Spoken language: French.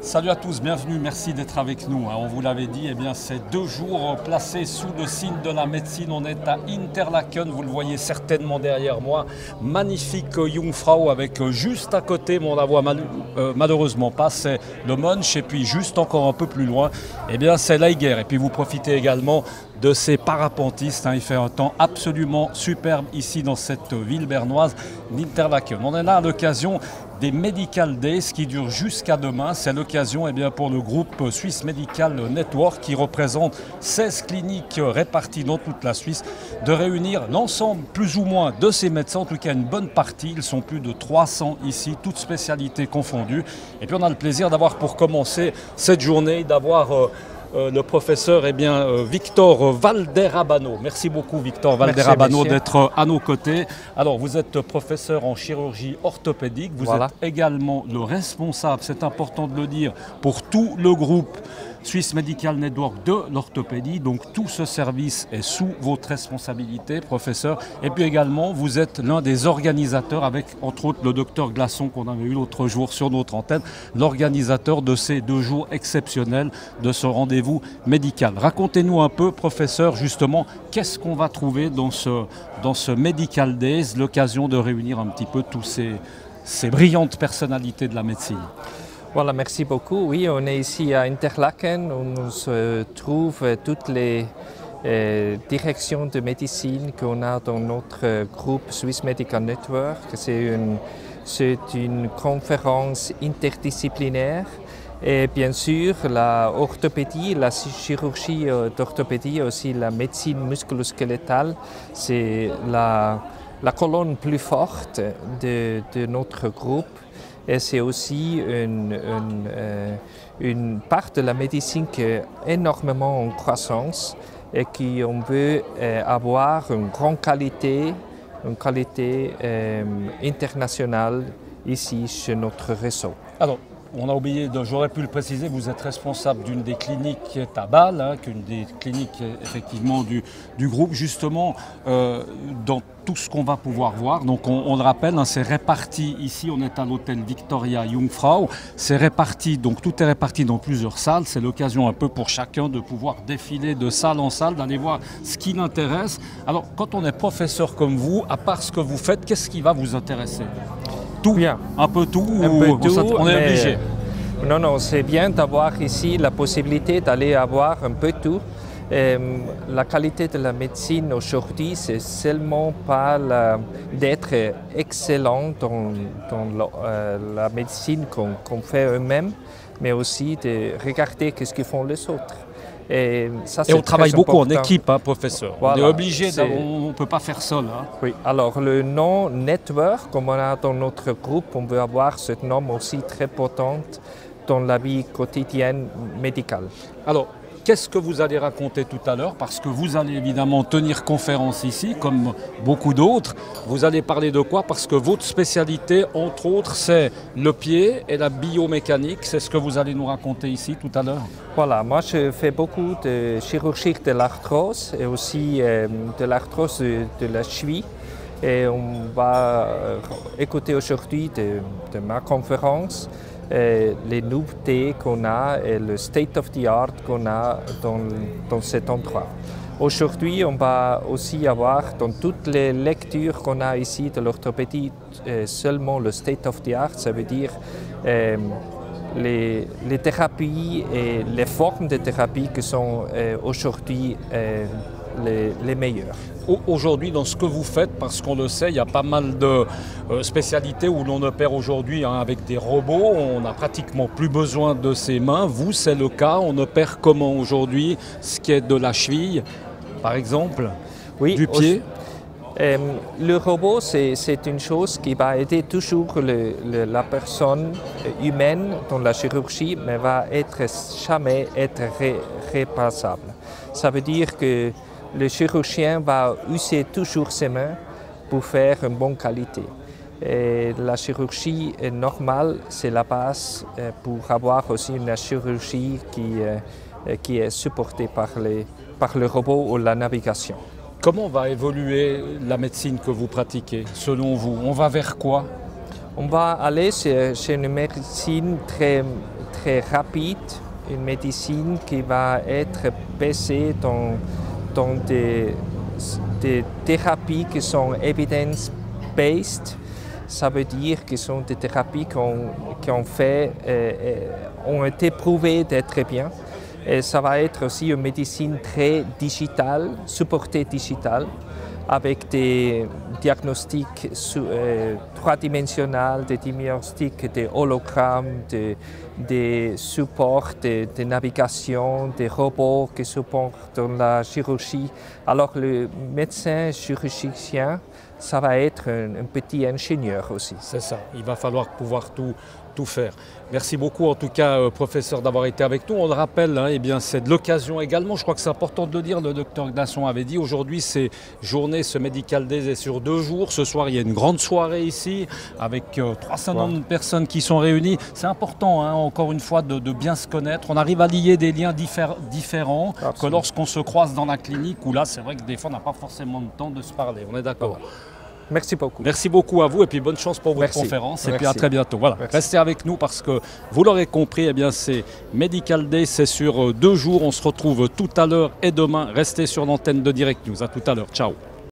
Salut à tous, bienvenue, merci d'être avec nous. On vous l'avait dit, c'est 2 jours placés sous le signe de la médecine. On est à Interlaken, vous le voyez certainement derrière moi. Magnifique Jungfrau avec juste à côté, mais on la voit malheureusement pas, c'est le Mönch. Et puis juste encore un peu plus loin, c'est l'Eiger. Et puis vous profitez également de ces parapentistes. Il fait un temps absolument superbe ici dans cette ville bernoise d'Interlaken. On est là à l'occasion des Medical Days qui durent jusqu'à demain. C'est l'occasion pour le groupe Swiss Medical Network qui représente 16 cliniques réparties dans toute la Suisse de réunir l'ensemble plus ou moins de ces médecins, en tout cas une bonne partie. Ils sont plus de 300 ici, toutes spécialités confondues. Et puis on a le plaisir d'avoir pour commencer cette journée, d'avoir le professeur Victor Valderabano. Merci beaucoup Victor Valderabano d'être à nos côtés. Alors vous êtes professeur en chirurgie orthopédique, vous êtes également le responsable, c'est important de le dire, pour tout le groupe Swiss Medical Network de l'orthopédie. Donc tout ce service est sous votre responsabilité, professeur. Et puis également, vous êtes l'un des organisateurs avec, entre autres, le docteur Glasson qu'on avait eu l'autre jour sur notre antenne, l'organisateur de ces 2 jours exceptionnels de ce rendez-vous médical. Racontez-nous un peu, professeur, justement, qu'est-ce qu'on va trouver dans ce Medical Days, l'occasion de réunir un petit peu tous ces brillantes personnalités de la médecine. Voilà, merci beaucoup. Oui, on est ici à Interlaken où se trouvent toutes les directions de médecine qu'on a dans notre groupe Swiss Medical Network. C'est une conférence interdisciplinaire. Et bien sûr, la orthopédie, la chirurgie d'orthopédie, aussi la médecine musculo-squelettale, c'est la colonne plus forte de notre groupe. Et c'est aussi une part de la médecine qui est énormément en croissance et qu'on veut avoir une grande qualité, internationale ici chez notre réseau. Alors, on a oublié, j'aurais pu le préciser, vous êtes responsable d'une des cliniques qui est à Bâle, une des cliniques effectivement du groupe, justement dans tout ce qu'on va pouvoir voir. Donc on le rappelle, c'est réparti ici, on est à l'hôtel Victoria Jungfrau, c'est réparti, donc tout est réparti dans plusieurs salles, c'est l'occasion un peu pour chacun de pouvoir défiler de salle en salle, d'aller voir ce qui l'intéresse. Alors quand on est professeur comme vous, à part ce que vous faites, qu'est-ce qui va vous intéresser ? Tout, bien. Un peu tout, on est obligé? Non, c'est bien d'avoir ici la possibilité d'aller avoir un peu tout. La qualité de la médecine aujourd'hui, c'est seulement pas d'être excellent dans la médecine qu'on fait eux-mêmes, mais aussi de regarder ce que font les autres. Et on travaille beaucoup en équipe, professeur. Voilà, on est obligé, on ne peut pas faire seul. Oui, alors le nom network, comme on a dans notre groupe, on veut avoir ce nom aussi très important dans la vie quotidienne médicale. Alors, qu'est-ce que vous allez raconter tout à l'heure? Parce que vous allez évidemment tenir conférence ici, comme beaucoup d'autres. Vous allez parler de quoi? Parce que votre spécialité, entre autres, c'est le pied et la biomécanique. C'est ce que vous allez nous raconter ici tout à l'heure? Voilà, moi je fais beaucoup de chirurgie de l'arthrose et aussi de l'arthrose de la cheville. Et on va écouter aujourd'hui de ma conférence les nouveautés qu'on a et le state of the art qu'on a dans cet endroit. Aujourd'hui, on va aussi avoir dans toutes les lectures qu'on a ici de l'orthopédie seulement le state of the art, ça veut dire les thérapies et les formes de thérapie qui sont aujourd'hui les meilleures. Aujourd'hui, dans ce que vous faites, parce qu'on le sait, il y a pas mal de spécialités où l'on opère aujourd'hui avec des robots. On n'a pratiquement plus besoin de ses mains. Vous, c'est le cas. On opère comment aujourd'hui? Ce qui est de la cheville, par exemple, du pied. Le robot, c'est une chose qui va aider toujours la personne humaine dans la chirurgie, mais va jamais être remplaçable. Ça veut dire que le chirurgien va user toujours ses mains pour faire une bonne qualité. Et la chirurgie normale, c'est la base pour avoir aussi une chirurgie qui est supportée par le robot ou la navigation. Comment va évoluer la médecine que vous pratiquez, selon vous? On va vers quoi? On va aller chez une médecine très très rapide, une médecine qui va être basée dans des thérapies qui sont evidence-based. Ça veut dire que ce sont des thérapies qui ont été prouvées d'être bien. Et ça va être aussi une médecine très digitale, supportée digitale, avec des diagnostics trois-dimensionnels, des diagnostics des hologrammes, des supports de navigation, des robots qui supportent la chirurgie. Alors le médecin chirurgien, ça va être un petit ingénieur aussi. C'est ça, il va falloir pouvoir tout faire. Merci beaucoup en tout cas, professeur, d'avoir été avec nous. On le rappelle, eh bien, c'est de l'occasion également, je crois que c'est important de le dire, le docteur Gdasson avait dit, aujourd'hui c'est journée, ce Medical Days est sur 2 jours. Ce soir il y a une grande soirée ici avec 300 de personnes qui sont réunies. C'est important, encore une fois, de bien se connaître. On arrive à lier des liens différents que lorsqu'on se croise dans la clinique, où là c'est vrai que des fois on n'a pas forcément le temps de se parler. On est d'accord. Merci beaucoup. Merci beaucoup à vous et puis bonne chance pour votre conférence et puis à très bientôt. Voilà, restez avec nous parce que vous l'aurez compris, eh bien c'est Medical Day, c'est sur 2 jours. On se retrouve tout à l'heure et demain. Restez sur l'antenne de Direct News. À tout à l'heure. Ciao.